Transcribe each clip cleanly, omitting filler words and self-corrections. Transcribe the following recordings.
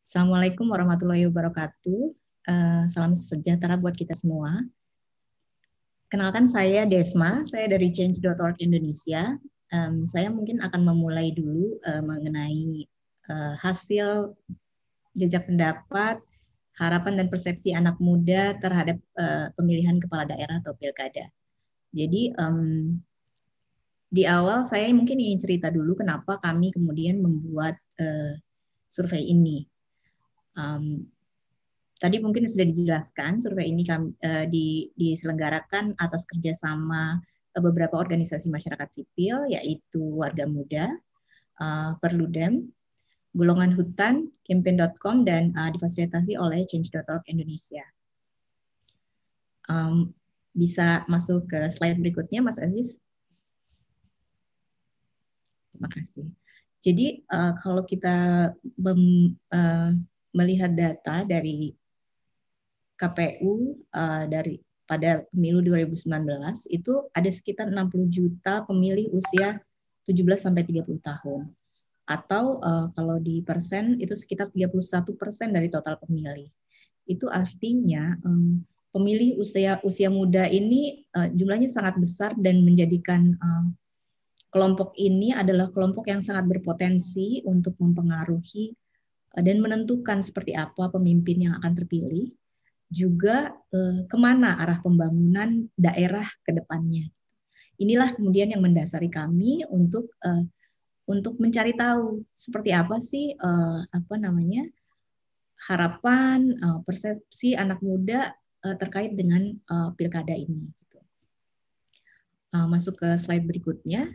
Assalamualaikum warahmatullahi wabarakatuh. Salam sejahtera buat kita semua. Kenalkan saya Desma, saya dari Change.org Indonesia. Saya mungkin akan memulai dulu mengenai hasil jejak pendapat, harapan dan persepsi anak muda terhadap pemilihan kepala daerah atau pilkada. Jadi di awal saya mungkin ingin cerita dulu kenapa kami kemudian membuat survei ini. Tadi mungkin sudah dijelaskan, survei ini diselenggarakan atas kerjasama beberapa organisasi masyarakat sipil, yaitu Warga Muda, Perludem, Golongan Hutan, Campaign.com, dan difasilitasi oleh Change.org Indonesia. Bisa masuk ke slide berikutnya, Mas Aziz. Terima kasih. Jadi kalau kita melihat data dari KPU pada pemilu 2019 itu ada sekitar 60 juta pemilih usia 17 sampai 30 tahun. Atau kalau di persen itu sekitar 31% dari total pemilih. Itu artinya pemilih usia muda ini jumlahnya sangat besar dan menjadikan kelompok ini adalah kelompok yang sangat berpotensi untuk mempengaruhi dan menentukan seperti apa pemimpin yang akan terpilih, juga kemana arah pembangunan daerah ke depannya. Inilah kemudian yang mendasari kami untuk mencari tahu seperti apa sih harapan, persepsi anak muda terkait dengan pilkada ini. Masuk ke slide berikutnya.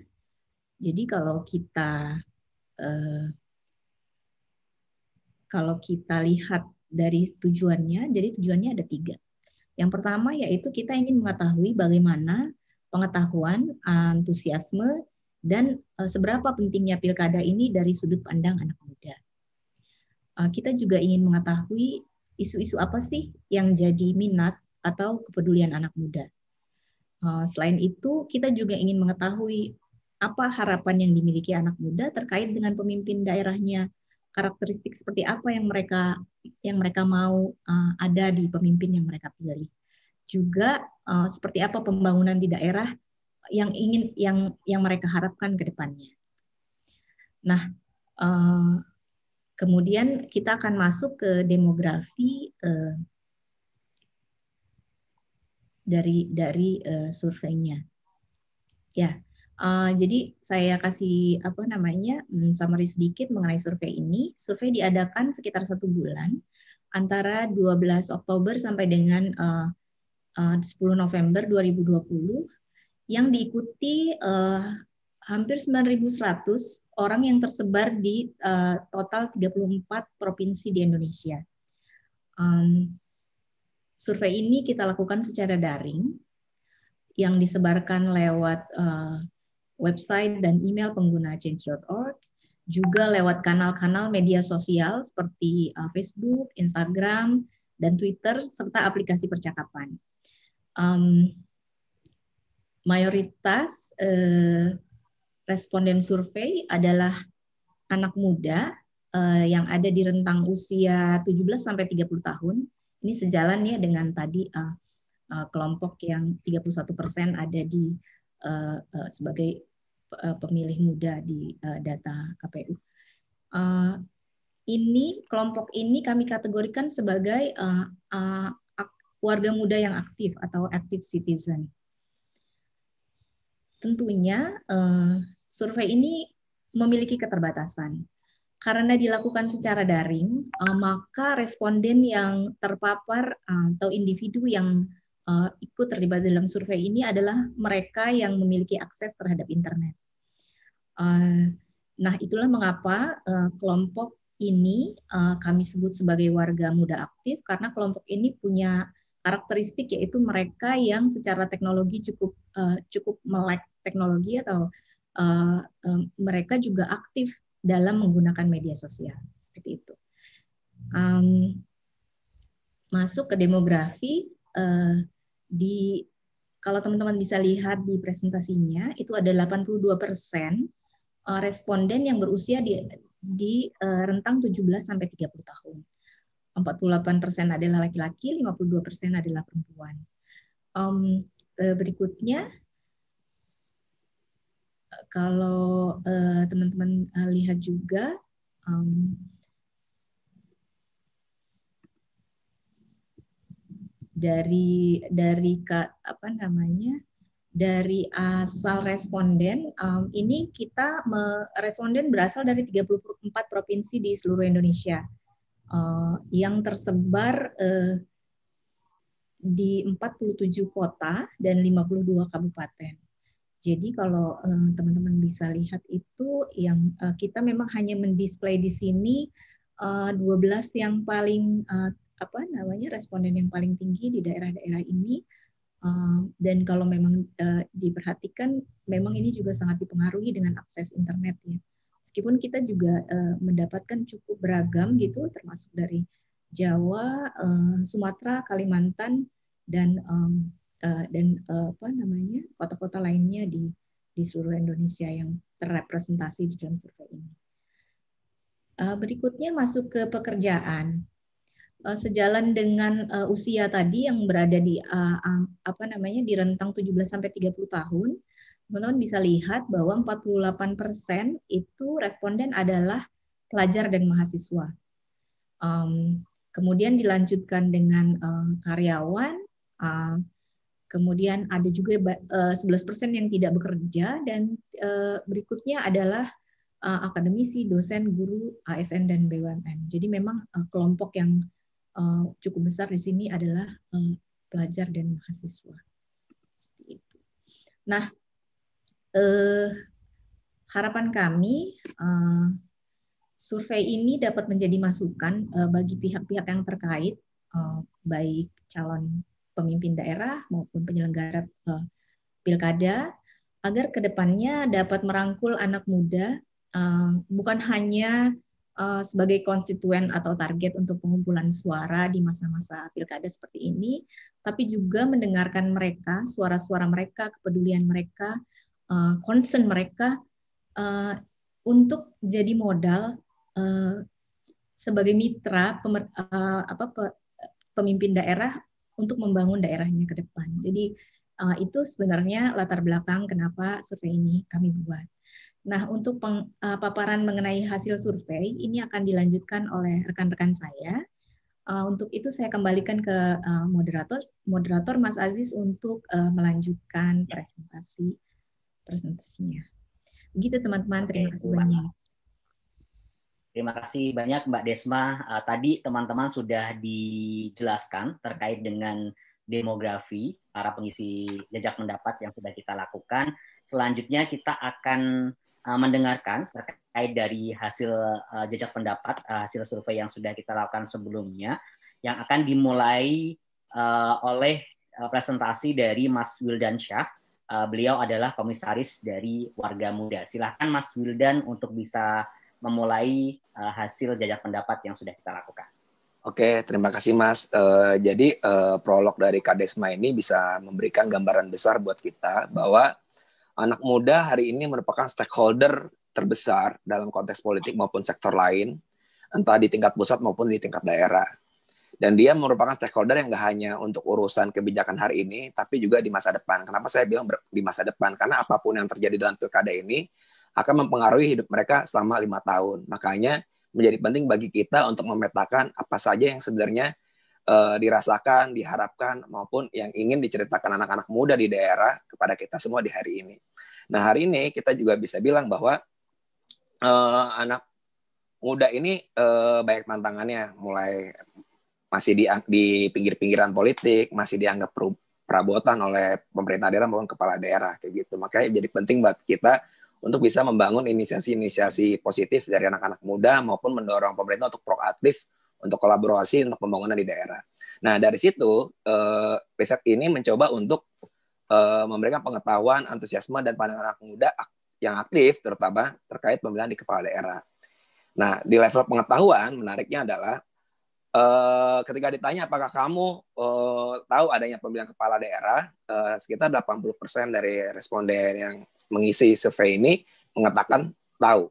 Jadi kalau kita lihat dari tujuannya, jadi tujuannya ada 3. Yang pertama yaitu kita ingin mengetahui bagaimana pengetahuan, antusiasme, dan seberapa pentingnya pilkada ini dari sudut pandang anak muda. Kita juga ingin mengetahui isu-isu apa sih yang jadi minat atau kepedulian anak muda. Selain itu, kita juga ingin mengetahui apa harapan yang dimiliki anak muda terkait dengan pemimpin daerahnya, karakteristik seperti apa yang mereka mau ada di pemimpin yang mereka pilih. Juga seperti apa pembangunan di daerah yang mereka harapkan ke depannya. Nah, kemudian kita akan masuk ke demografi dari surveinya. Ya. Jadi saya kasih summary sedikit mengenai survei ini. Survei diadakan sekitar 1 bulan antara 12 Oktober sampai dengan 10 November 2020 yang diikuti hampir 9.100 orang yang tersebar di total 34 provinsi di Indonesia. Survei ini kita lakukan secara daring yang disebarkan lewat website dan email pengguna Change.org, juga lewat kanal-kanal media sosial seperti Facebook, Instagram, dan Twitter, serta aplikasi percakapan. Mayoritas responden survei adalah anak muda yang ada di rentang usia 17-30 tahun. Ini sejalan ya dengan tadi kelompok yang 31% ada di sebagai pemilih muda di data KPU. Kelompok ini kami kategorikan sebagai warga muda yang aktif atau active citizen. Tentunya survei ini memiliki keterbatasan. Karena dilakukan secara daring, maka responden yang terpapar atau individu yang ikut terlibat dalam survei ini adalah mereka yang memiliki akses terhadap internet. Nah, itulah mengapa kelompok ini kami sebut sebagai warga muda aktif, karena kelompok ini punya karakteristik yaitu mereka yang secara teknologi cukup melek teknologi atau mereka juga aktif dalam menggunakan media sosial seperti itu. Masuk ke demografi, kalau teman-teman bisa lihat di presentasinya itu ada 82% responden yang berusia di rentang 17 sampai 30 tahun. 48% adalah laki-laki, 52% adalah perempuan. Berikutnya, kalau teman-teman lihat juga, dari dari asal responden, ini kita responden berasal dari 34 provinsi di seluruh Indonesia yang tersebar di 47 kota dan 52 kabupaten. Jadi kalau teman-teman bisa lihat itu yang kita memang hanya mendisplay di sini 12 yang paling responden yang paling tinggi di daerah-daerah ini. Dan kalau memang diperhatikan, memang ini juga sangat dipengaruhi dengan akses internet ya. Meskipun kita juga mendapatkan cukup beragam gitu, termasuk dari Jawa, Sumatera, Kalimantan, dan kota-kota lainnya di seluruh Indonesia yang terrepresentasi di dalam survei ini. Berikutnya masuk ke pekerjaan. Sejalan dengan usia tadi yang berada di di rentang 17 sampai 30 tahun, teman-teman bisa lihat bahwa 48% itu responden adalah pelajar dan mahasiswa. Kemudian dilanjutkan dengan karyawan, kemudian ada juga 11% yang tidak bekerja, dan berikutnya adalah akademisi, dosen, guru, ASN, dan BUMN. Jadi memang kelompok yang cukup besar di sini adalah pelajar dan mahasiswa. Seperti itu. Nah, harapan kami survei ini dapat menjadi masukan bagi pihak-pihak yang terkait, baik calon pemimpin daerah maupun penyelenggara pilkada, agar kedepannya dapat merangkul anak muda, bukan hanya sebagai konstituen atau target untuk pengumpulan suara di masa-masa pilkada seperti ini, tapi juga mendengarkan mereka, suara-suara mereka, kepedulian mereka, concern mereka, untuk jadi modal sebagai mitra pemimpin daerah untuk membangun daerahnya ke depan. Jadi itu sebenarnya latar belakang kenapa survei ini kami buat. Nah, untuk paparan mengenai hasil survei ini akan dilanjutkan oleh rekan-rekan saya. Untuk itu saya kembalikan ke moderator Mas Aziz untuk melanjutkan presentasinya. Begitu teman-teman, terima kasih banyak. Terima kasih banyak Mbak Desma. Tadi teman-teman sudah dijelaskan terkait dengan demografi para pengisi jajak pendapat yang sudah kita lakukan. Selanjutnya kita akan mendengarkan terkait dari hasil jajak pendapat, hasil survei yang sudah kita lakukan sebelumnya, yang akan dimulai oleh presentasi dari Mas Wildan Syah. Beliau adalah komisaris dari Warga Muda. Silakan Mas Wildan untuk bisa memulai hasil jajak pendapat yang sudah kita lakukan. Oke, terima kasih Mas. Jadi prolog dari Kadesma ini bisa memberikan gambaran besar buat kita bahwa anak muda hari ini merupakan stakeholder terbesar dalam konteks politik maupun sektor lain, entah di tingkat pusat maupun di tingkat daerah. Dan dia merupakan stakeholder yang nggak hanya untuk urusan kebijakan hari ini, tapi juga di masa depan. Kenapa saya bilang di masa depan? Karena apapun yang terjadi dalam pilkada ini akan mempengaruhi hidup mereka selama 5 tahun. Makanya menjadi penting bagi kita untuk memetakan apa saja yang sebenarnya dirasakan, diharapkan, maupun yang ingin diceritakan anak-anak muda di daerah kepada kita semua di hari ini. Nah, hari ini kita juga bisa bilang bahwa anak muda ini banyak tantangannya, mulai masih di pinggir-pinggiran politik, masih dianggap perabotan oleh pemerintah daerah maupun kepala daerah, kayak gitu. Makanya jadi penting buat kita untuk bisa membangun inisiasi-inisiasi positif dari anak-anak muda maupun mendorong pemerintah untuk proaktif untuk kolaborasi untuk pembangunan di daerah. Nah, dari situ riset ini mencoba untuk memberikan pengetahuan, antusiasme, dan pandangan anak muda yang aktif, terutama terkait pemilihan di kepala daerah. Nah, di level pengetahuan, menariknya adalah ketika ditanya apakah kamu tahu adanya pemilihan kepala daerah, sekitar 80% dari responden yang mengisi survei ini mengatakan tahu.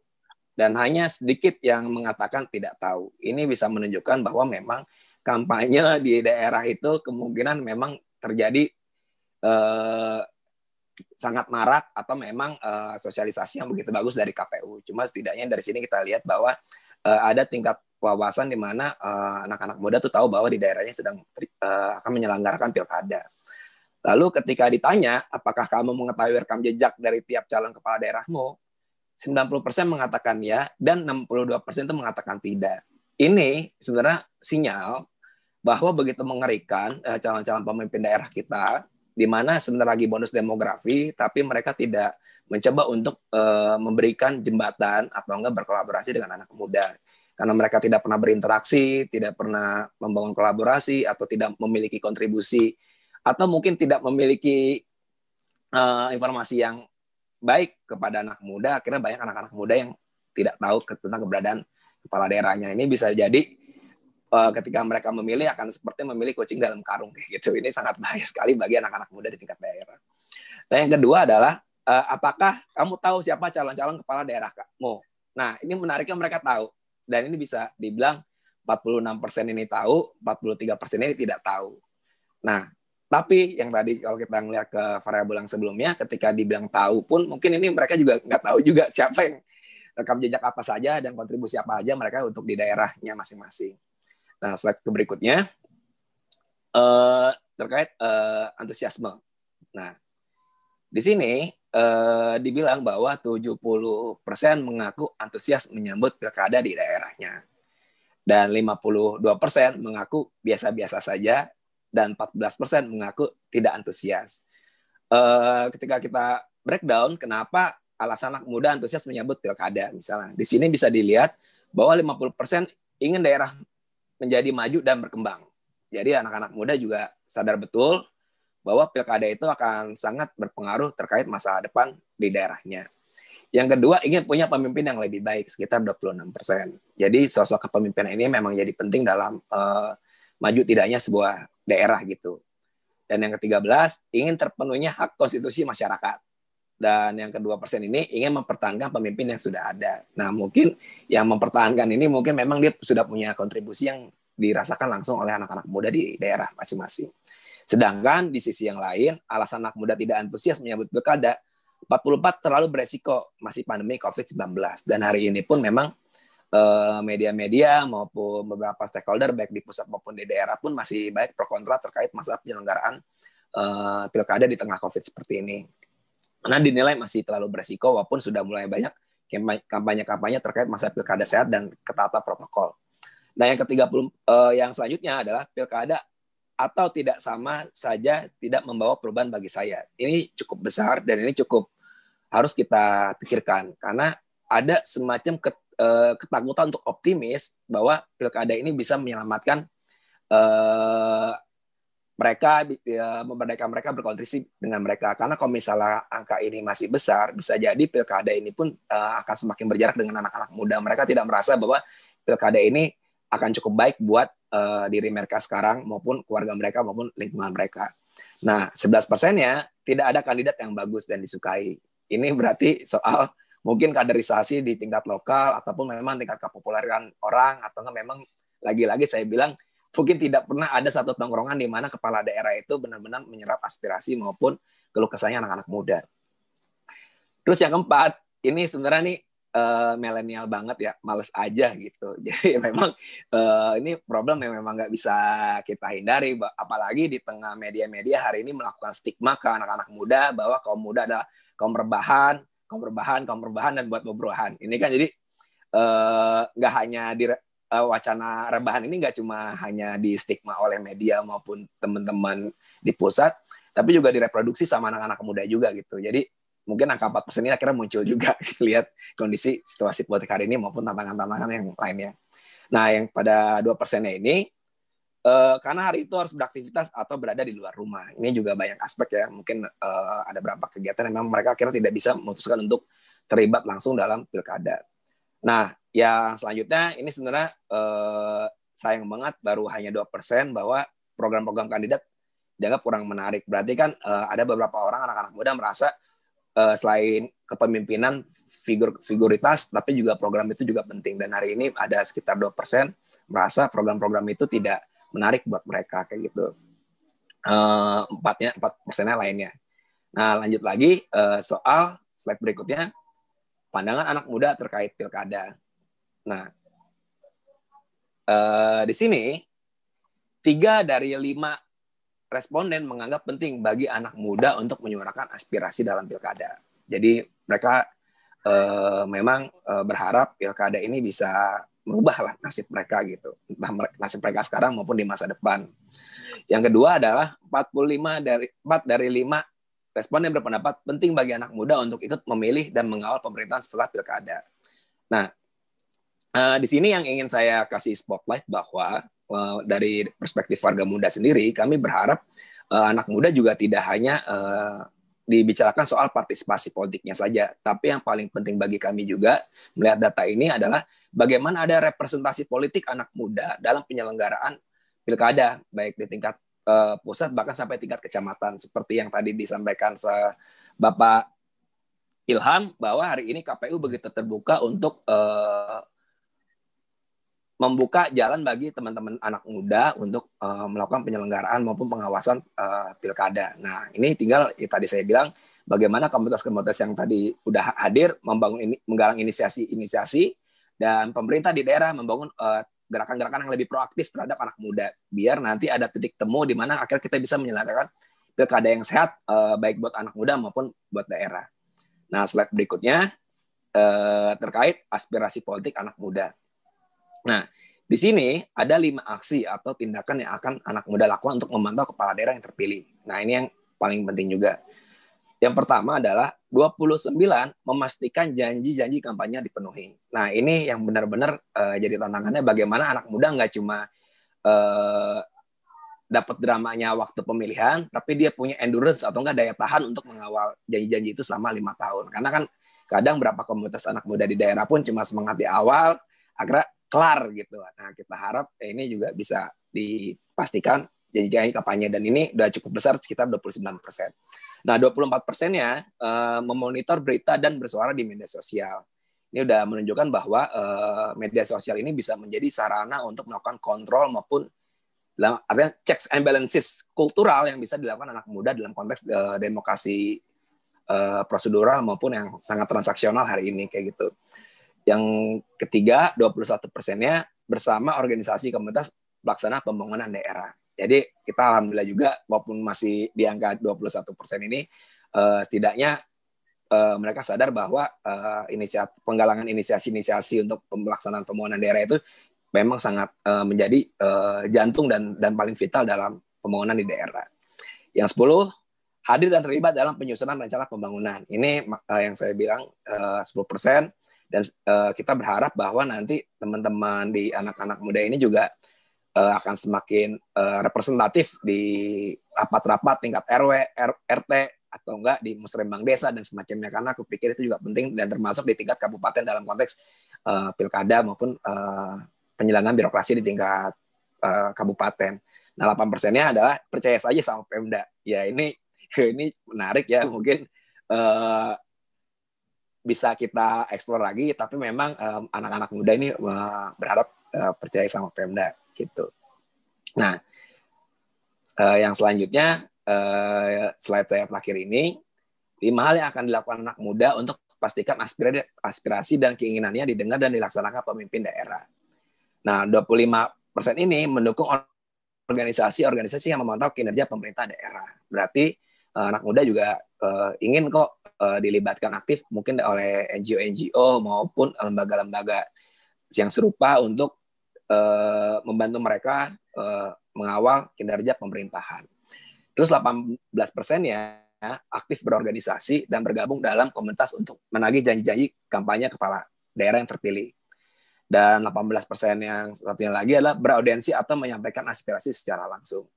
dan hanya sedikit yang mengatakan tidak tahu. Ini bisa menunjukkan bahwa memang kampanye di daerah itu kemungkinan memang terjadi sangat marak atau memang sosialisasi yang begitu bagus dari KPU. Cuma setidaknya dari sini kita lihat bahwa ada tingkat wawasan di mana anak-anak muda tuh tahu bahwa di daerahnya sedang akan menyelenggarakan pilkada. Lalu ketika ditanya, apakah kamu mengetahui rekam jejak dari tiap calon kepala daerahmu? 90% mengatakan ya, dan 62% itu mengatakan tidak. Ini sebenarnya sinyal bahwa begitu mengerikan calon-calon pemimpin daerah kita, di mana sebenarnya lagi bonus demografi, tapi mereka tidak mencoba untuk memberikan jembatan atau enggak berkolaborasi dengan anak muda. Karena mereka tidak pernah berinteraksi, tidak pernah membangun kolaborasi, atau tidak memiliki kontribusi, atau mungkin tidak memiliki informasi yang baik kepada anak muda. Akhirnya banyak anak-anak muda yang tidak tahu tentang keberadaan kepala daerahnya. Ini bisa jadi ketika mereka memilih akan seperti memilih kucing dalam karung gitu. Ini sangat bahaya sekali bagi anak-anak muda di tingkat daerah. Dan yang kedua adalah apakah kamu tahu siapa calon-calon kepala daerah kamu? Nah, ini menariknya mereka tahu. Dan ini bisa dibilang 46% ini tahu, 43% ini tidak tahu. Nah, tapi yang tadi kalau kita ngeliat ke variabel yang sebelumnya, ketika dibilang tahu pun mungkin ini mereka juga nggak tahu juga siapa yang rekam jejak apa saja dan kontribusi apa aja mereka untuk di daerahnya masing-masing. Nah, slide berikutnya terkait antusiasme. Nah, di sini dibilang bahwa 70% mengaku antusias menyambut pilkada di daerahnya. Dan 52% mengaku biasa-biasa saja, dan 14% mengaku tidak antusias. Ketika kita breakdown, kenapa alasan anak muda antusias menyambut pilkada, misalnya. Di sini bisa dilihat bahwa 50% ingin daerah menjadi maju dan berkembang. Jadi anak-anak muda juga sadar betul bahwa pilkada itu akan sangat berpengaruh terkait masa depan di daerahnya. Yang kedua, ingin punya pemimpin yang lebih baik, sekitar 26%. Jadi sosok kepemimpinan ini memang jadi penting dalam maju tidaknya sebuah daerah gitu. Dan yang ke-13, ingin terpenuhnya hak konstitusi masyarakat. Dan yang ke-2% ini ingin mempertahankan pemimpin yang sudah ada. Nah, mungkin yang mempertahankan ini mungkin memang dia sudah punya kontribusi yang dirasakan langsung oleh anak-anak muda di daerah masing-masing. Sedangkan di sisi yang lain, alasan anak muda tidak antusias menyambut pilkada, 44 terlalu beresiko masih pandemi COVID-19. Dan hari ini pun memang media-media maupun beberapa stakeholder baik di pusat maupun di daerah pun masih baik pro kontra terkait masa penyelenggaraan pilkada di tengah COVID seperti ini. Karena dinilai masih terlalu beresiko walaupun sudah mulai banyak kampanye-kampanye terkait masa pilkada sehat dan ketata protokol. Nah, yang ke-30 yang selanjutnya adalah pilkada atau tidak sama saja tidak membawa perubahan bagi saya. Ini cukup besar dan ini cukup harus kita pikirkan karena ada semacam ketakutan untuk optimis bahwa pilkada ini bisa menyelamatkan mereka, memberdayakan mereka berkontribusi dengan mereka. Karena kalau misalnya angka ini masih besar, bisa jadi pilkada ini pun akan semakin berjarak dengan anak-anak muda. Mereka tidak merasa bahwa pilkada ini akan cukup baik buat diri mereka sekarang maupun keluarga mereka maupun lingkungan mereka. Nah, 11%-nya tidak ada kandidat yang bagus dan disukai. Ini berarti soal mungkin kaderisasi di tingkat lokal ataupun memang tingkat kepopuleran orang atau memang lagi-lagi saya bilang mungkin tidak pernah ada satu tongkrongan di mana kepala daerah itu benar-benar menyerap aspirasi maupun keluh kesahnya anak-anak muda. Terus yang keempat, ini sebenarnya nih milenial banget ya, males aja gitu. Jadi memang ini problem yang memang nggak bisa kita hindari, apalagi di tengah media-media hari ini melakukan stigma ke anak-anak muda bahwa kaum muda adalah kaum rebahan dan buat perubahan. Ini kan jadi nggak hanya di wacana rebahan ini nggak cuma hanya di stigma oleh media maupun teman-teman di pusat, tapi juga direproduksi sama anak-anak muda juga gitu. Jadi mungkin angka 4% ini akhirnya muncul juga lihat kondisi situasi politik hari ini maupun tantangan-tantangan yang lainnya. Nah, yang pada 2%-nya ini karena hari itu harus beraktivitas atau berada di luar rumah. Ini juga banyak aspek ya. Mungkin ada beberapa kegiatan yang memang mereka akhirnya tidak bisa memutuskan untuk terlibat langsung dalam pilkada. Nah, yang selanjutnya ini sebenarnya sayang banget baru hanya 2% bahwa program-program kandidat dianggap kurang menarik. Berarti kan ada beberapa orang anak-anak muda merasa selain kepemimpinan, figuritas, tapi juga program itu juga penting. Dan hari ini ada sekitar 2% merasa program-program itu tidak menarik buat mereka kayak gitu. 4% lainnya. Nah, lanjut lagi soal slide berikutnya, pandangan anak muda terkait pilkada. Nah, di sini 3 dari 5 responden menganggap penting bagi anak muda untuk menyuarakan aspirasi dalam pilkada. Jadi mereka memang berharap pilkada ini bisa merubahlah nasib mereka gitu, entah nasib mereka sekarang maupun di masa depan. Yang kedua adalah 4 dari 5 responden berpendapat penting bagi anak muda untuk ikut memilih dan mengawal pemerintahan setelah pilkada. Nah, di sini yang ingin saya kasih spotlight bahwa dari perspektif warga muda sendiri, kami berharap anak muda juga tidak hanya dibicarakan soal partisipasi politiknya saja, tapi yang paling penting bagi kami juga melihat data ini adalah bagaimana ada representasi politik anak muda dalam penyelenggaraan pilkada, baik di tingkat pusat bahkan sampai tingkat kecamatan, seperti yang tadi disampaikan Bapak Ilham, bahwa hari ini KPU begitu terbuka untuk membuka jalan bagi teman-teman anak muda untuk melakukan penyelenggaraan maupun pengawasan pilkada. Nah, ini tinggal tadi saya bilang bagaimana komunitas-komunitas yang tadi udah hadir menggalang inisiasi dan pemerintah di daerah membangun gerakan-gerakan yang lebih proaktif terhadap anak muda, biar nanti ada titik temu di mana akhirnya kita bisa menyelenggarakan pilkada yang sehat baik buat anak muda maupun buat daerah. Nah, slide berikutnya terkait aspirasi politik anak muda. Nah, di sini ada 5 aksi atau tindakan yang akan anak muda lakukan untuk memantau kepala daerah yang terpilih. Nah, ini yang paling penting juga. Yang pertama adalah 29 memastikan janji-janji kampanye dipenuhi. Nah, ini yang benar-benar jadi tantangannya, bagaimana anak muda nggak cuma dapat dramanya waktu pemilihan, tapi dia punya endurance atau enggak daya tahan untuk mengawal janji-janji itu selama 5 tahun. Karena kan kadang berapa komunitas anak muda di daerah pun cuma semangat di awal, akhirnya kelar gitu. Nah, kita harap ini juga bisa dipastikan janji-janji kampanye, dan ini udah cukup besar sekitar 29%. Nah, 24%-nya memonitor berita dan bersuara di media sosial. Ini udah menunjukkan bahwa media sosial ini bisa menjadi sarana untuk melakukan kontrol maupun artinya checks and balances kultural yang bisa dilakukan anak muda dalam konteks demokrasi prosedural maupun yang sangat transaksional hari ini kayak gitu. Yang ketiga, 21%-nya bersama organisasi komunitas pelaksana pembangunan daerah. Jadi kita alhamdulillah juga walaupun masih di angka 21% ini, setidaknya mereka sadar bahwa penggalangan inisiasi-inisiasi untuk pelaksanaan pembangunan daerah itu memang sangat menjadi jantung dan paling vital dalam pembangunan di daerah. Yang 10, hadir dan terlibat dalam penyusunan rencana pembangunan. Ini yang saya bilang 10%. Dan kita berharap bahwa nanti teman-teman di anak-anak muda ini juga akan semakin representatif di rapat-rapat tingkat RW, RT, atau enggak di musrembang desa dan semacamnya, karena aku pikir itu juga penting dan termasuk di tingkat kabupaten dalam konteks pilkada maupun penyelenggaraan birokrasi di tingkat kabupaten. Nah, 8%-nya adalah percaya saja sama Pemda. Ya, ini menarik ya, mungkin bisa kita eksplor lagi, tapi memang anak-anak muda ini berharap percaya sama Pemda gitu. Nah, yang selanjutnya slide saya terakhir ini, 5 hal yang akan dilakukan anak muda untuk pastikan aspirasi dan keinginannya didengar dan dilaksanakan pemimpin daerah. Nah, 25% ini mendukung organisasi-organisasi yang memantau kinerja pemerintah daerah. Berarti anak muda juga ingin kok dilibatkan aktif mungkin oleh NGO maupun lembaga-lembaga yang serupa untuk membantu mereka mengawal kinerja pemerintahan. Terus 18%-nya aktif berorganisasi dan bergabung dalam komunitas untuk menagih janji-janji kampanye kepala daerah yang terpilih. Dan 18% yang satunya lagi adalah beraudiensi atau menyampaikan aspirasi secara langsung.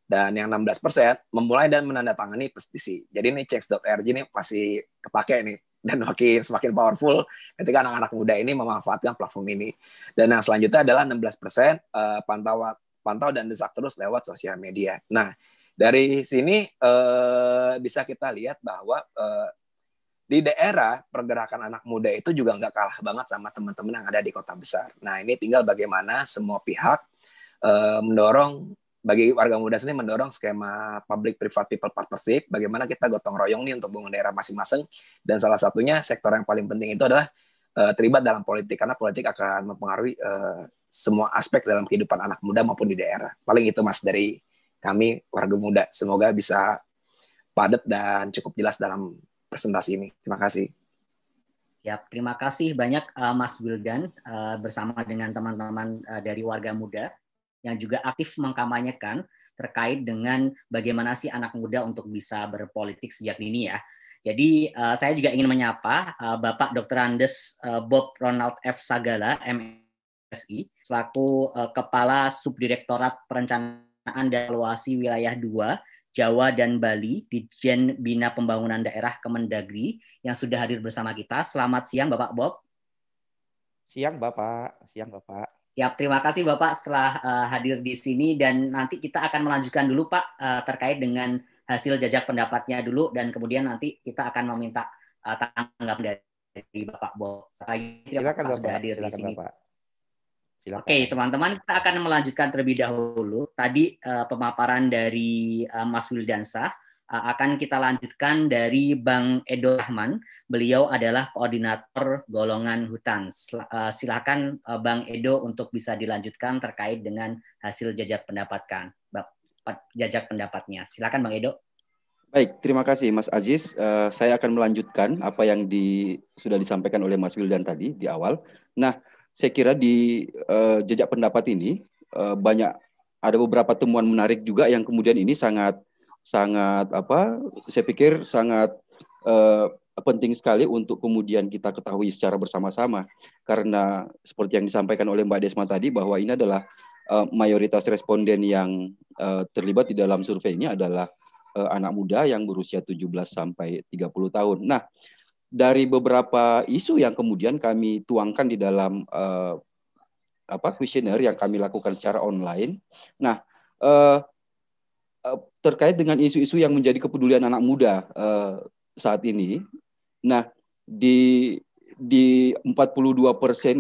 Dan yang 16% memulai dan menandatangani petisi. Jadi ini checks.org ini masih kepake nih, dan semakin powerful ketika anak-anak muda ini memanfaatkan platform ini. Dan yang selanjutnya adalah 16% pantau dan desak terus lewat sosial media. Nah, dari sini bisa kita lihat bahwa di daerah pergerakan anak muda itu juga nggak kalah banget sama teman-teman yang ada di kota besar. Nah, ini tinggal bagaimana semua pihak mendorong, bagi warga muda sendiri mendorong skema public private people partnership, bagaimana kita gotong royong nih untuk membangun daerah masing-masing, dan salah satunya sektor yang paling penting itu adalah terlibat dalam politik, karena politik akan mempengaruhi semua aspek dalam kehidupan anak muda maupun di daerah. Paling itu Mas dari kami warga muda. Semoga bisa padat dan cukup jelas dalam presentasi ini. Terima kasih. Siap, terima kasih banyak Mas Wildan bersama dengan teman-teman dari warga muda yang juga aktif mengkampanyekan terkait dengan bagaimana sih anak muda untuk bisa berpolitik sejak dini ya. Jadi saya juga ingin menyapa Bapak Dr. Andes Bob Ronald F. Sagala, MSI, selaku Kepala Subdirektorat Perencanaan dan Evaluasi Wilayah 2, Jawa dan Bali, Ditjen Bina Pembangunan Daerah Kemendagri yang sudah hadir bersama kita. Selamat siang Bapak Bob. Siang Bapak, siang Bapak. Siap, terima kasih Bapak setelah hadir di sini, dan nanti kita akan melanjutkan dulu Pak terkait dengan hasil jajak pendapatnya dulu, dan kemudian nanti kita akan meminta tanggapan dari Bapak Bob. Silakan Bapak, sudah hadir silakan di sini. Bapak. Silakan. Oke, teman-teman, kita akan melanjutkan terlebih dahulu. Tadi pemaparan dari Mas Wildansah, akan kita lanjutkan dari Bang Edo Rahman. Beliau adalah koordinator golongan hutan. Silakan Bang Edo untuk bisa dilanjutkan terkait dengan hasil jajak pendapatnya. Silakan Bang Edo. Baik, terima kasih Mas Aziz. Saya akan melanjutkan apa yang sudah disampaikan oleh Mas Wildan tadi di awal. Nah, saya kira di jajak pendapat ini ada beberapa temuan menarik juga yang kemudian ini sangat saya pikir sangat penting sekali untuk kemudian kita ketahui secara bersama-sama, karena seperti yang disampaikan oleh Mbak Desma tadi bahwa ini adalah mayoritas responden yang terlibat di dalam survei ini adalah anak muda yang berusia 17 sampai 30 tahun. Nah, dari beberapa isu yang kemudian kami tuangkan di dalam kuesioner yang kami lakukan secara online. Nah, terkait dengan isu-isu yang menjadi kepedulian anak muda saat ini. Nah, di 42%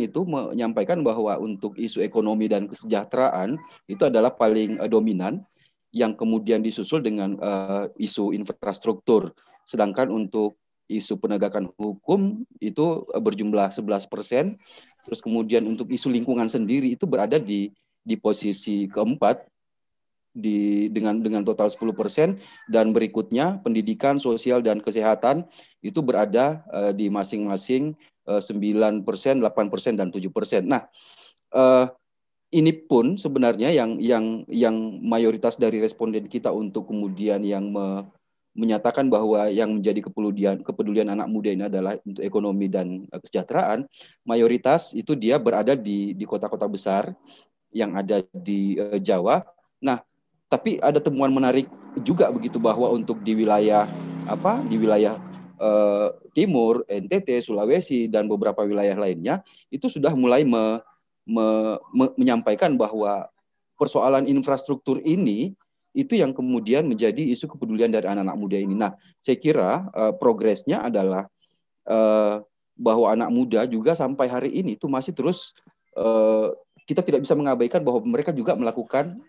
itu menyampaikan bahwa untuk isu ekonomi dan kesejahteraan itu adalah paling dominan, yang kemudian disusul dengan isu infrastruktur. Sedangkan untuk isu penegakan hukum itu berjumlah 11%. Terus kemudian untuk isu lingkungan sendiri itu berada di posisi keempat dengan total 10%, dan berikutnya pendidikan, sosial dan kesehatan itu berada di masing-masing 9%, 8% dan 7%. Nah, ini pun sebenarnya yang mayoritas dari responden kita untuk kemudian yang menyatakan bahwa yang menjadi kepedulian anak muda ini adalah untuk ekonomi dan kesejahteraan, mayoritas itu dia berada di kota-kota besar yang ada di Jawa. Nah, tapi ada temuan menarik juga begitu bahwa untuk di wilayah timur, NTT, Sulawesi dan beberapa wilayah lainnya itu sudah mulai menyampaikan bahwa persoalan infrastruktur ini itu yang kemudian menjadi isu kepedulian dari anak-anak muda ini. Nah, saya kira progresnya adalah bahwa anak muda juga sampai hari ini itu masih terus kita tidak bisa mengabaikan bahwa mereka juga melakukan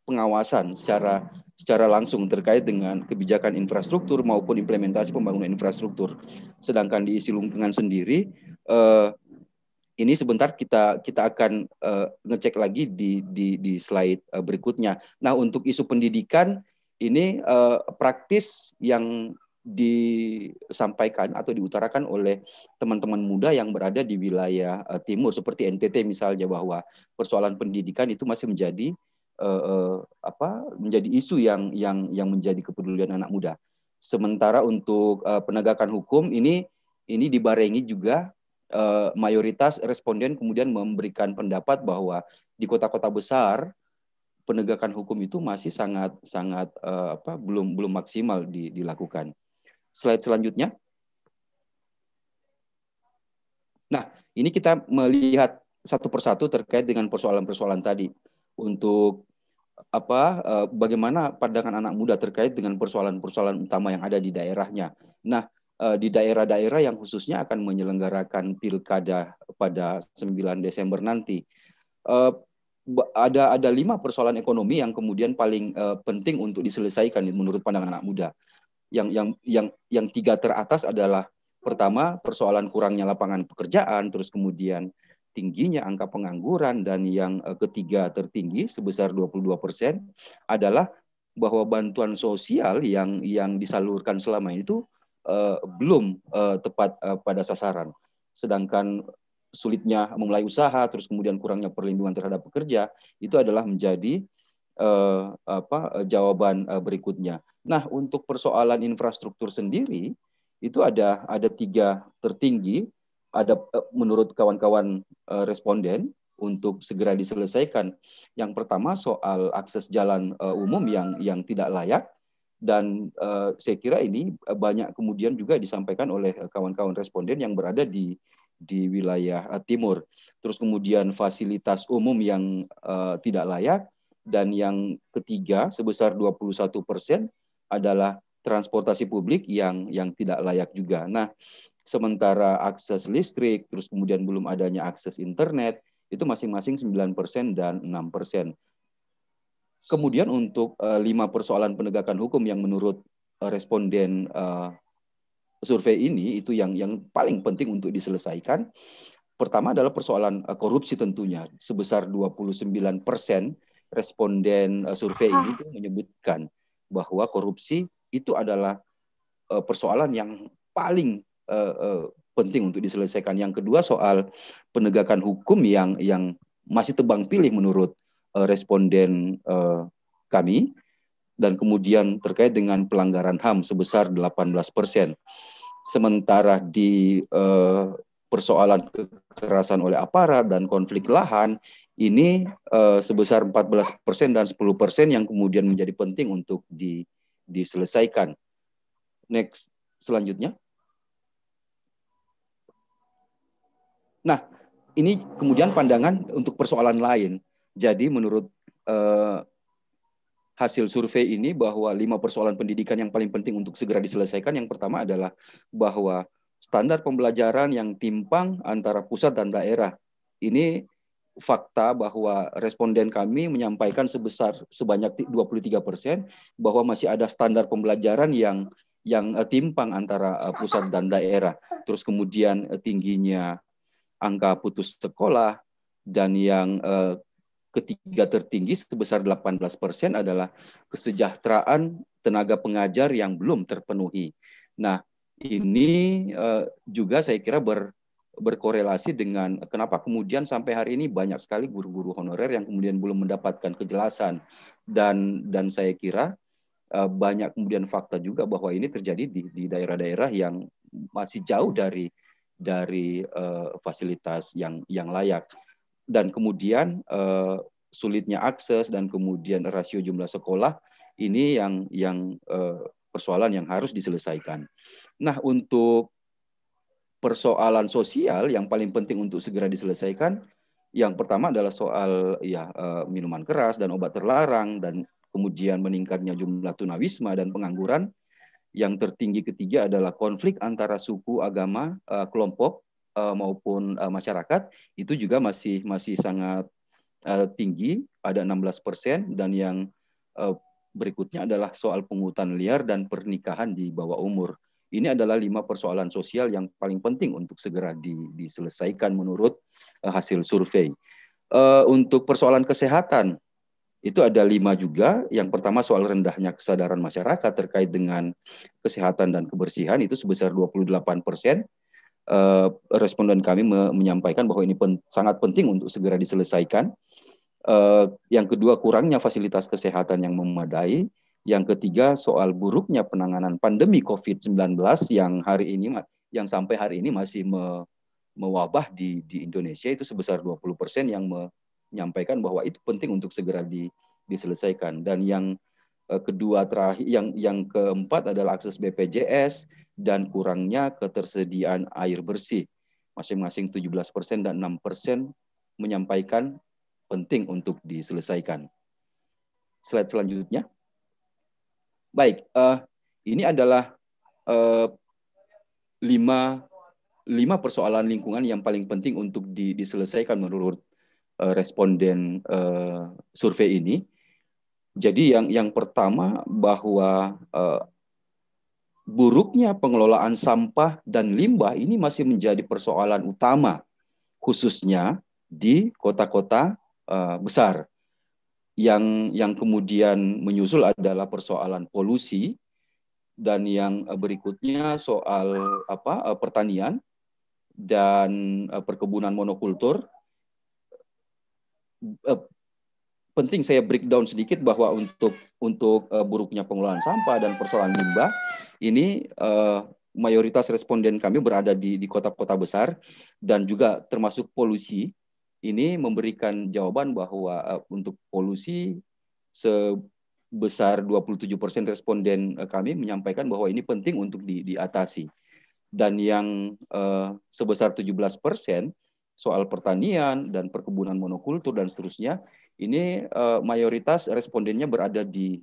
pengawasan secara langsung terkait dengan kebijakan infrastruktur maupun implementasi pembangunan infrastruktur. Sedangkan di isi lingkungan sendiri, ini sebentar kita akan ngecek lagi di slide berikutnya. Nah, untuk isu pendidikan ini praktis yang disampaikan atau diutarakan oleh teman-teman muda yang berada di wilayah timur seperti NTT misalnya, bahwa persoalan pendidikan itu masih menjadi isu yang menjadi kepedulian anak muda. Sementara untuk penegakan hukum ini dibarengi juga mayoritas responden kemudian memberikan pendapat bahwa di kota-kota besar penegakan hukum itu masih sangat belum maksimal dilakukan. Slide selanjutnya. Nah, ini kita melihat satu persatu terkait dengan persoalan-persoalan tadi untuk bagaimana pandangan anak muda terkait dengan persoalan-persoalan utama yang ada di daerahnya. Nah, di daerah-daerah yang khususnya akan menyelenggarakan pilkada pada 9 Desember nanti. Ada 5 persoalan ekonomi yang kemudian paling penting untuk diselesaikan menurut pandangan anak muda. Yang 3 teratas adalah pertama persoalan kurangnya lapangan pekerjaan, terus kemudian tingginya angka pengangguran, dan yang ketiga tertinggi sebesar 22% adalah bahwa bantuan sosial yang disalurkan selama itu belum tepat pada sasaran. Sedangkan sulitnya memulai usaha, terus kemudian kurangnya perlindungan terhadap pekerja, itu adalah menjadi jawaban berikutnya. Nah, untuk persoalan infrastruktur sendiri itu ada 3 tertinggi. Ada menurut kawan-kawan responden untuk segera diselesaikan. Yang pertama soal akses jalan umum yang tidak layak, dan saya kira ini banyak kemudian juga disampaikan oleh kawan-kawan responden yang berada di wilayah timur. Terus kemudian fasilitas umum yang tidak layak, dan yang ketiga sebesar 21% adalah transportasi publik yang tidak layak juga. Nah, sementara akses listrik, terus kemudian belum adanya akses internet, itu masing-masing 9% dan 6%. Kemudian untuk 5 persoalan penegakan hukum yang menurut responden survei ini itu yang paling penting untuk diselesaikan. Pertama adalah persoalan korupsi tentunya. Sebesar 29% responden survei ini menyebutkan bahwa korupsi itu adalah persoalan yang paling penting untuk diselesaikan. Yang kedua soal penegakan hukum yang masih tebang pilih menurut responden kami, dan kemudian terkait dengan pelanggaran HAM sebesar 18%. Sementara di persoalan kekerasan oleh aparat dan konflik lahan ini sebesar 14% dan 10% yang kemudian menjadi penting untuk diselesaikan. Next, selanjutnya. Nah, ini kemudian pandangan untuk persoalan lain. Jadi menurut hasil survei ini bahwa 5 persoalan pendidikan yang paling penting untuk segera diselesaikan. Yang pertama adalah bahwa standar pembelajaran yang timpang antara pusat dan daerah. Ini fakta bahwa responden kami menyampaikan sebanyak 23% bahwa masih ada standar pembelajaran yang timpang antara pusat dan daerah. Terus kemudian tingginya angka putus sekolah, dan yang ketiga tertinggi sebesar 18% adalah kesejahteraan tenaga pengajar yang belum terpenuhi. Nah, ini juga saya kira berkorelasi dengan kenapa kemudian sampai hari ini banyak sekali guru-guru honorer yang kemudian belum mendapatkan kejelasan. Dan saya kira banyak kemudian fakta juga bahwa ini terjadi di daerah-daerah yang masih jauh dari fasilitas yang layak. Dan kemudian sulitnya akses dan kemudian rasio jumlah sekolah ini yang persoalan yang harus diselesaikan. Nah, untuk persoalan sosial yang paling penting untuk segera diselesaikan, yang pertama adalah soal minuman keras dan obat terlarang, dan kemudian meningkatnya jumlah tunawisma dan pengangguran. Yang tertinggi ketiga adalah konflik antara suku, agama, kelompok maupun masyarakat. Itu juga masih sangat tinggi, ada 16%, dan yang berikutnya adalah soal pungutan liar dan pernikahan di bawah umur. Ini adalah 5 persoalan sosial yang paling penting untuk segera diselesaikan menurut hasil survei. Untuk persoalan kesehatan, itu ada 5 juga. Yang pertama soal rendahnya kesadaran masyarakat terkait dengan kesehatan dan kebersihan, itu sebesar 28%. Responden kami menyampaikan bahwa ini sangat penting untuk segera diselesaikan. Yang kedua kurangnya fasilitas kesehatan yang memadai. Yang ketiga soal buruknya penanganan pandemi COVID-19 yang sampai hari ini masih mewabah di Indonesia, itu sebesar 20% yang menyampaikan bahwa itu penting untuk segera diselesaikan. Dan yang kedua terakhir, yang keempat adalah akses BPJS dan kurangnya ketersediaan air bersih. Masing-masing 17% dan 6% menyampaikan penting untuk diselesaikan. Slide selanjutnya. Baik, ini adalah lima persoalan lingkungan yang paling penting untuk diselesaikan menurut responden survei ini. Jadi yang pertama bahwa buruknya pengelolaan sampah dan limbah ini masih menjadi persoalan utama, khususnya di kota-kota besar. Yang kemudian menyusul adalah persoalan polusi, dan yang berikutnya soal pertanian dan perkebunan monokultur. Penting saya breakdown sedikit bahwa untuk buruknya pengelolaan sampah dan persoalan limbah ini mayoritas responden kami berada di kota-kota besar, dan juga termasuk polusi. Ini memberikan jawaban bahwa untuk polusi sebesar 27% responden kami menyampaikan bahwa ini penting untuk diatasi. Dan yang sebesar 17% soal pertanian dan perkebunan monokultur dan seterusnya, ini mayoritas respondennya berada di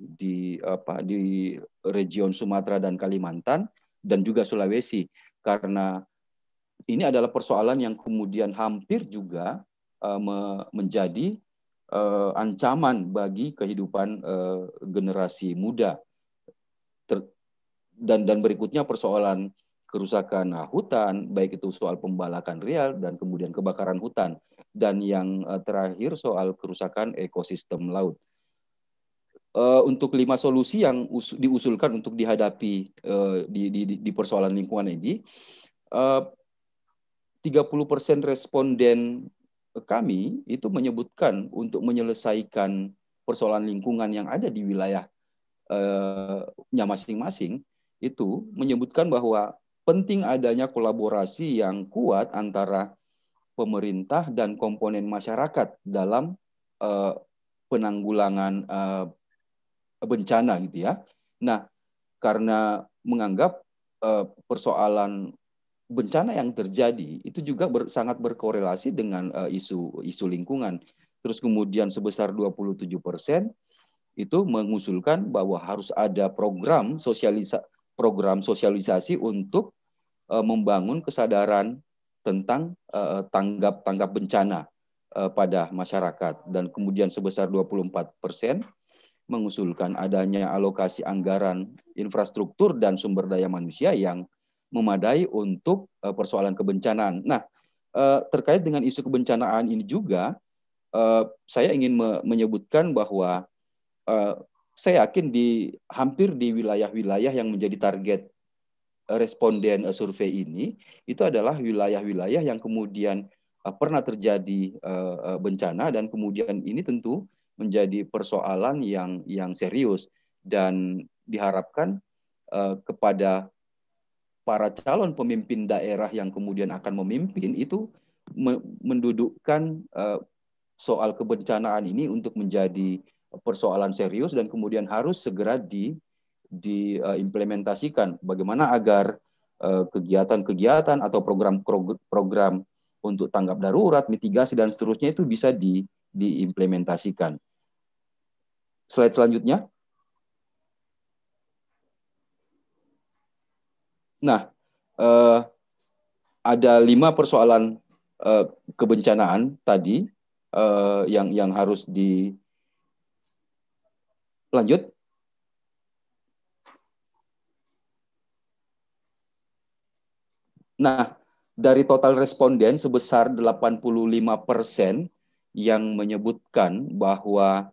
region Sumatera dan Kalimantan dan juga Sulawesi, karena ini adalah persoalan yang kemudian hampir juga menjadi ancaman bagi kehidupan generasi muda. Dan berikutnya persoalan kerusakan hutan, baik itu soal pembalakan real dan kemudian kebakaran hutan. Dan yang terakhir soal kerusakan ekosistem laut. Untuk 5 solusi yang diusulkan untuk dihadapi di persoalan lingkungan ini, 30% responden kami itu menyebutkan untuk menyelesaikan persoalan lingkungan yang ada di wilayahnya masing-masing, itu menyebutkan bahwa penting adanya kolaborasi yang kuat antara pemerintah dan komponen masyarakat dalam penanggulangan bencana gitu ya. Nah, karena menganggap persoalan bencana yang terjadi itu juga sangat berkorelasi dengan isu lingkungan. Terus kemudian sebesar 27% itu mengusulkan bahwa harus ada program sosialisasi untuk membangun kesadaran tentang tanggap bencana pada masyarakat. Dan kemudian sebesar 24% mengusulkan adanya alokasi anggaran infrastruktur dan sumber daya manusia yang memadai untuk persoalan kebencanaan. Nah, terkait dengan isu kebencanaan ini juga, saya ingin menyebutkan bahwa saya yakin hampir di wilayah-wilayah yang menjadi target responden survei ini, itu adalah wilayah-wilayah yang kemudian pernah terjadi bencana, dan kemudian ini tentu menjadi persoalan yang serius, dan diharapkan kepada para calon pemimpin daerah yang kemudian akan memimpin itu mendudukkan soal kebencanaan ini untuk menjadi persoalan serius, dan kemudian harus segera diimplementasikan. Bagaimana agar kegiatan-kegiatan atau program-program untuk tanggap darurat, mitigasi, dan seterusnya itu bisa diimplementasikan. Slide selanjutnya. Nah, ada 5 persoalan kebencanaan tadi yang harus dilanjut. Nah, dari total responden sebesar 85% yang menyebutkan bahwa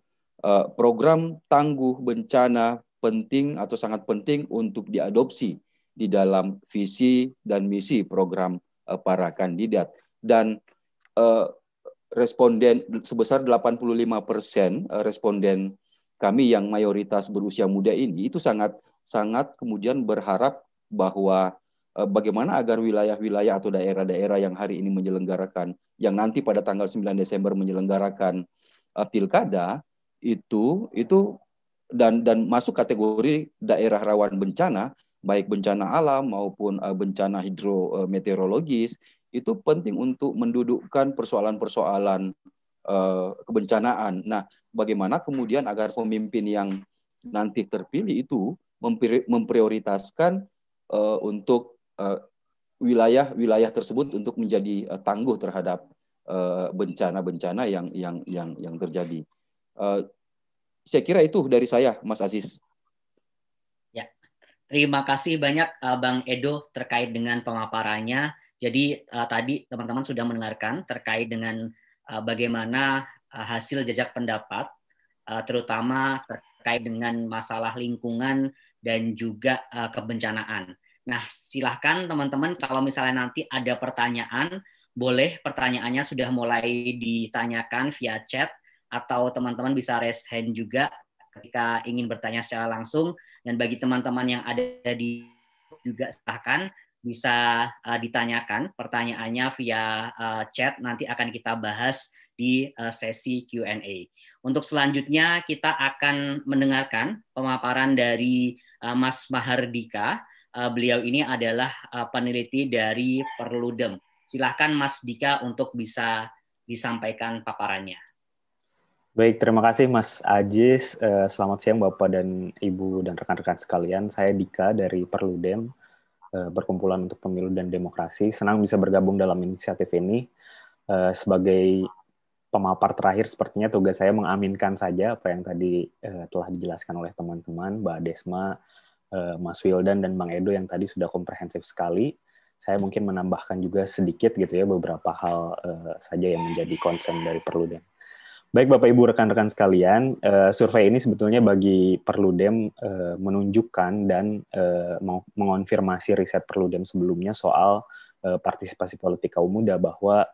program tangguh bencana penting atau sangat penting untuk diadopsi di dalam visi dan misi program para kandidat. Dan responden sebesar 85% responden kami yang mayoritas berusia muda ini itu sangat kemudian berharap bahwa bagaimana agar wilayah-wilayah atau daerah-daerah yang hari ini menyelenggarakan, yang nanti pada tanggal 9 Desember menyelenggarakan pilkada itu dan masuk kategori daerah rawan bencana, baik bencana alam maupun bencana hidrometeorologis, itu penting untuk mendudukkan persoalan-persoalan kebencanaan. Nah, bagaimana kemudian agar pemimpin yang nanti terpilih itu memprioritaskan untuk wilayah-wilayah tersebut untuk menjadi tangguh terhadap bencana-bencana yang terjadi. Saya kira itu dari saya, Mas Aziz. Ya, terima kasih banyak Bang Edo terkait dengan pemaparannya. Jadi tadi teman-teman sudah mendengarkan terkait dengan bagaimana hasil jajak pendapat, terutama terkait dengan masalah lingkungan dan juga kebencanaan. Nah, silahkan teman-teman kalau misalnya nanti ada pertanyaan, boleh pertanyaannya sudah mulai ditanyakan via chat, atau teman-teman bisa raise hand juga ketika ingin bertanya secara langsung. Dan bagi teman-teman yang ada di juga silahkan bisa ditanyakan pertanyaannya via chat, nanti akan kita bahas di sesi Q&A. Untuk selanjutnya kita akan mendengarkan pemaparan dari Mas Mahardika. Beliau ini adalah peneliti dari Perludem. Silahkan Mas Dika untuk bisa disampaikan paparannya. Baik, terima kasih Mas Aziz. Selamat siang Bapak dan Ibu dan rekan-rekan sekalian. Saya Dika dari Perludem, Perkumpulan untuk Pemilu dan Demokrasi. Senang bisa bergabung dalam inisiatif ini. Sebagai pemapar terakhir, sepertinya tugas saya mengaminkan saja apa yang tadi telah dijelaskan oleh teman-teman, Mbak Desma, Mas Wildan, dan Bang Edo yang tadi sudah komprehensif sekali. Saya mungkin menambahkan juga sedikit gitu ya, beberapa hal saja yang menjadi concern dari Perludem. Baik Bapak Ibu rekan-rekan sekalian, survei ini sebetulnya bagi Perludem menunjukkan dan mengonfirmasi riset Perludem sebelumnya soal partisipasi politik kaum muda, bahwa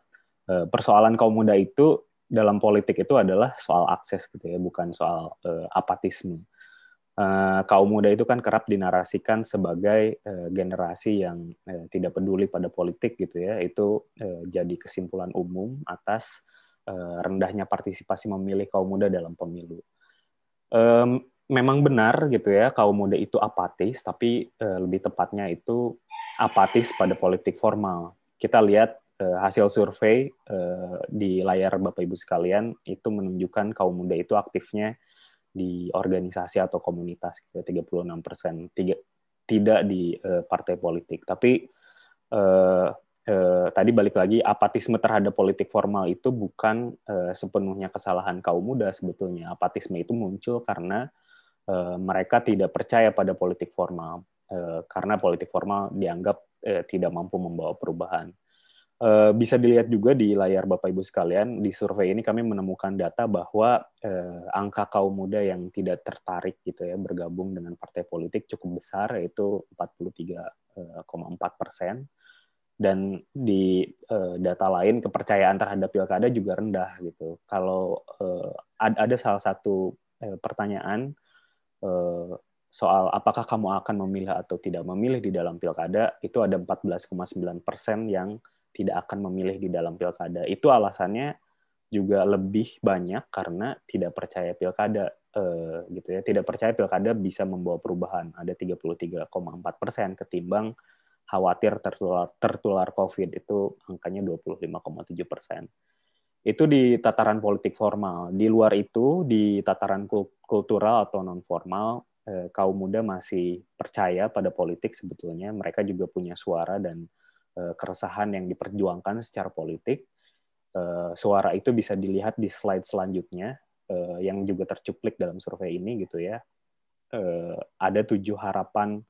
persoalan kaum muda itu dalam politik itu adalah soal akses gitu ya, bukan soal apatisme. Kaum muda itu kan kerap dinarasikan sebagai generasi yang tidak peduli pada politik gitu ya. Itu jadi kesimpulan umum atas rendahnya partisipasi memilih kaum muda dalam pemilu. Memang benar gitu ya, kaum muda itu apatis, tapi lebih tepatnya itu apatis pada politik formal. Kita lihat hasil survei di layar Bapak Ibu sekalian itu menunjukkan kaum muda itu aktifnya di organisasi atau komunitas, gitu, 36%, tidak di partai politik. Tapi tadi balik lagi, apatisme terhadap politik formal itu bukan sepenuhnya kesalahan kaum muda sebetulnya. Apatisme itu muncul karena mereka tidak percaya pada politik formal, karena politik formal dianggap tidak mampu membawa perubahan. Bisa dilihat juga di layar Bapak Ibu sekalian, di survei ini kami menemukan data bahwa angka kaum muda yang tidak tertarik gitu ya bergabung dengan partai politik cukup besar, yaitu 43,4%. Dan di data lain kepercayaan terhadap pilkada juga rendah gitu. Kalau ada salah satu pertanyaan soal apakah kamu akan memilih atau tidak memilih di dalam pilkada, itu ada 14,9% yang tidak akan memilih di dalam pilkada. Itu alasannya juga lebih banyak karena tidak percaya pilkada gitu ya. Tidak percaya pilkada bisa membawa perubahan. Ada 33,4% ketimbang khawatir tertular COVID, itu angkanya 25,7%. Itu di tataran politik formal. Di luar itu, di tataran kultural atau non formal, kaum muda masih percaya pada politik sebetulnya. Mereka juga punya suara dan keresahan yang diperjuangkan secara politik. Suara itu bisa dilihat di slide selanjutnya, yang juga tercuplik dalam survei ini gitu ya. Ada 7 harapan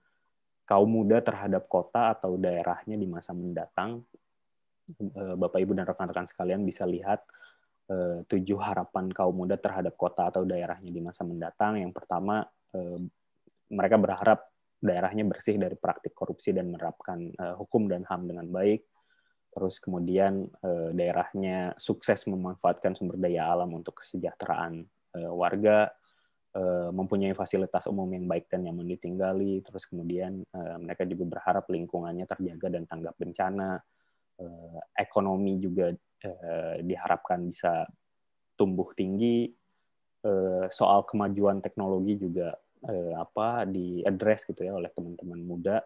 kaum muda terhadap kota atau daerahnya di masa mendatang. Bapak Ibu dan rekan-rekan sekalian bisa lihat 7 harapan kaum muda terhadap kota atau daerahnya di masa mendatang. Yang pertama, mereka berharap daerahnya bersih dari praktik korupsi dan menerapkan hukum dan HAM dengan baik. Terus kemudian daerahnya sukses memanfaatkan sumber daya alam untuk kesejahteraan warga, mempunyai fasilitas umum yang baik dan nyaman ditinggali. Terus kemudian mereka juga berharap lingkungannya terjaga dan tanggap bencana. Ekonomi juga diharapkan bisa tumbuh tinggi. Soal kemajuan teknologi juga di-address gitu ya oleh teman-teman muda,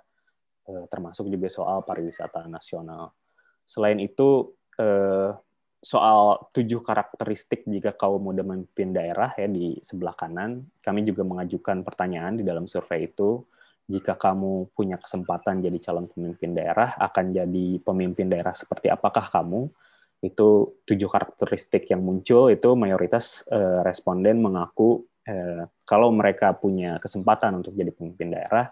termasuk juga soal pariwisata nasional. Selain itu, soal 7 karakteristik jika kaum muda memimpin daerah ya di sebelah kanan, kami juga mengajukan pertanyaan di dalam survei itu. jika kamu punya kesempatan jadi calon pemimpin daerah, akan jadi pemimpin daerah seperti apakah kamu? Itu 7 karakteristik yang muncul, itu mayoritas responden mengaku kalau mereka punya kesempatan untuk jadi pemimpin daerah,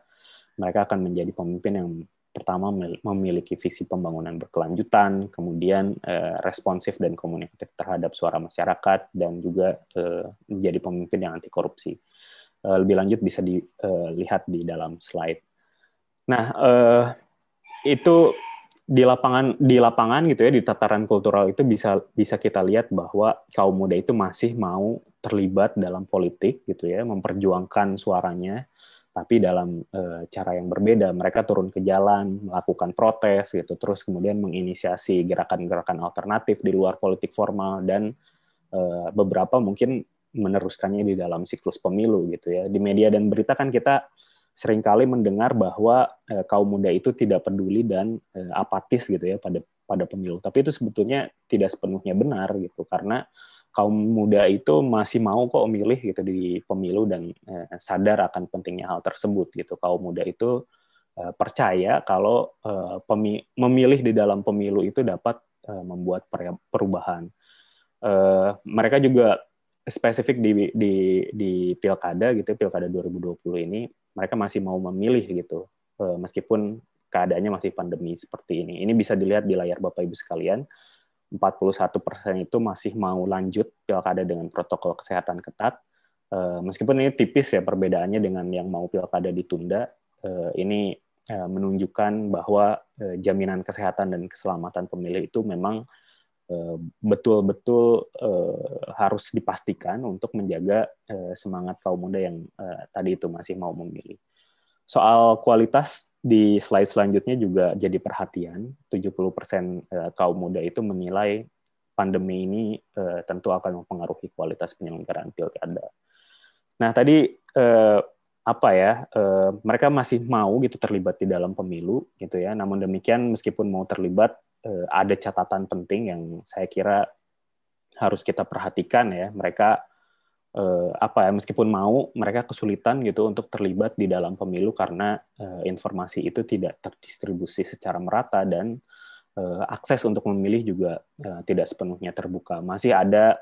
mereka akan menjadi pemimpin yang pertama memiliki visi pembangunan berkelanjutan, kemudian responsif dan komunikatif terhadap suara masyarakat, dan juga menjadi pemimpin yang anti korupsi. Lebih lanjut bisa dilihat di dalam slide. Nah, itu di lapangan gitu ya, di tataran kultural itu bisa kita lihat bahwa kaum muda itu masih mau terlibat dalam politik gitu ya, memperjuangkan suaranya, tapi dalam cara yang berbeda. Mereka turun ke jalan, melakukan protes gitu, terus kemudian menginisiasi gerakan-gerakan alternatif di luar politik formal, dan beberapa mungkin meneruskannya di dalam siklus pemilu gitu ya. Di media dan berita kan kita seringkali mendengar bahwa kaum muda itu tidak peduli dan apatis gitu ya pada pemilu. Tapi itu sebetulnya tidak sepenuhnya benar gitu, karena kaum muda itu masih mau kok memilih gitu di pemilu dan sadar akan pentingnya hal tersebut gitu. Kaum muda itu percaya kalau memilih di dalam pemilu itu dapat membuat perubahan. Mereka juga spesifik di pilkada gitu, pilkada 2020 ini mereka masih mau memilih gitu, meskipun keadaannya masih pandemi seperti ini. Ini bisa dilihat di layar Bapak Ibu sekalian, 41% itu masih mau lanjut pilkada dengan protokol kesehatan ketat, meskipun ini tipis ya perbedaannya dengan yang mau pilkada ditunda. Ini menunjukkan bahwa jaminan kesehatan dan keselamatan pemilih itu memang betul-betul harus dipastikan untuk menjaga semangat kaum muda yang tadi itu masih mau memilih. Soal kualitas di slide selanjutnya juga jadi perhatian. 70% kaum muda itu menilai pandemi ini tentu akan mempengaruhi kualitas penyelenggaraan pilkada. Nah, tadi mereka masih mau gitu terlibat di dalam pemilu gitu ya. Namun demikian meskipun mau terlibat, ada catatan penting yang saya kira harus kita perhatikan ya. Mereka meskipun mau, mereka kesulitan gitu untuk terlibat di dalam pemilu karena informasi itu tidak terdistribusi secara merata, dan akses untuk memilih juga tidak sepenuhnya terbuka. Masih ada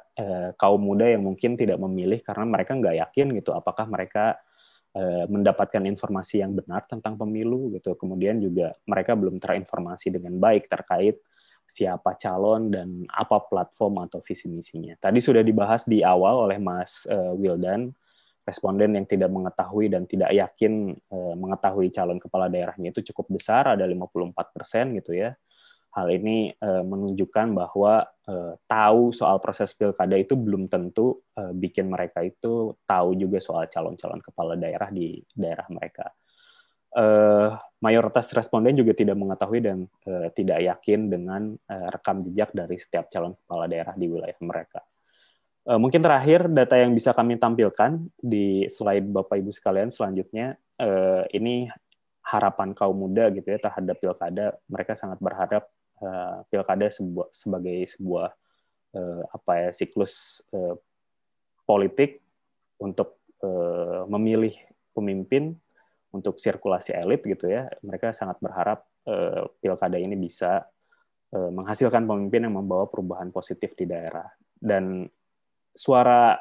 kaum muda yang mungkin tidak memilih karena mereka nggak yakin gitu apakah mereka mendapatkan informasi yang benar tentang pemilu gitu. Kemudian juga mereka belum terinformasi dengan baik terkait siapa calon dan apa platform atau visi misinya. Tadi sudah dibahas di awal oleh Mas Wildan, responden yang tidak mengetahui dan tidak yakin mengetahui calon kepala daerahnya itu cukup besar, ada 54% gitu ya. Hal ini menunjukkan bahwa tahu soal proses pilkada itu belum tentu bikin mereka itu tahu juga soal calon-calon kepala daerah di daerah mereka. Mayoritas responden juga tidak mengetahui dan tidak yakin dengan rekam jejak dari setiap calon kepala daerah di wilayah mereka. Mungkin terakhir data yang bisa kami tampilkan di slide Bapak Ibu sekalian selanjutnya, ini harapan kaum muda gitu ya terhadap pilkada. Mereka sangat berharap pilkada sebagai sebuah siklus politik untuk memilih pemimpin untuk sirkulasi elit gitu ya. Mereka sangat berharap pilkada ini bisa menghasilkan pemimpin yang membawa perubahan positif di daerah. Dan suara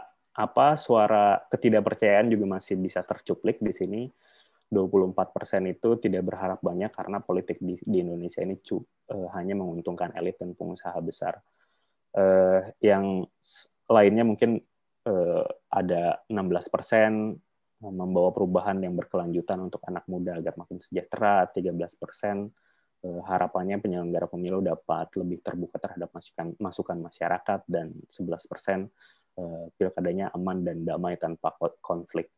ketidakpercayaan juga masih bisa tercuplik di sini. 24% itu tidak berharap banyak karena politik di Indonesia ini hanya menguntungkan elit dan pengusaha besar. Yang lainnya mungkin ada 16% membawa perubahan yang berkelanjutan untuk anak muda agar makin sejahtera, 13% harapannya penyelenggara pemilu dapat lebih terbuka terhadap masukan masyarakat, dan 11% pilkadanya aman dan damai tanpa konflik.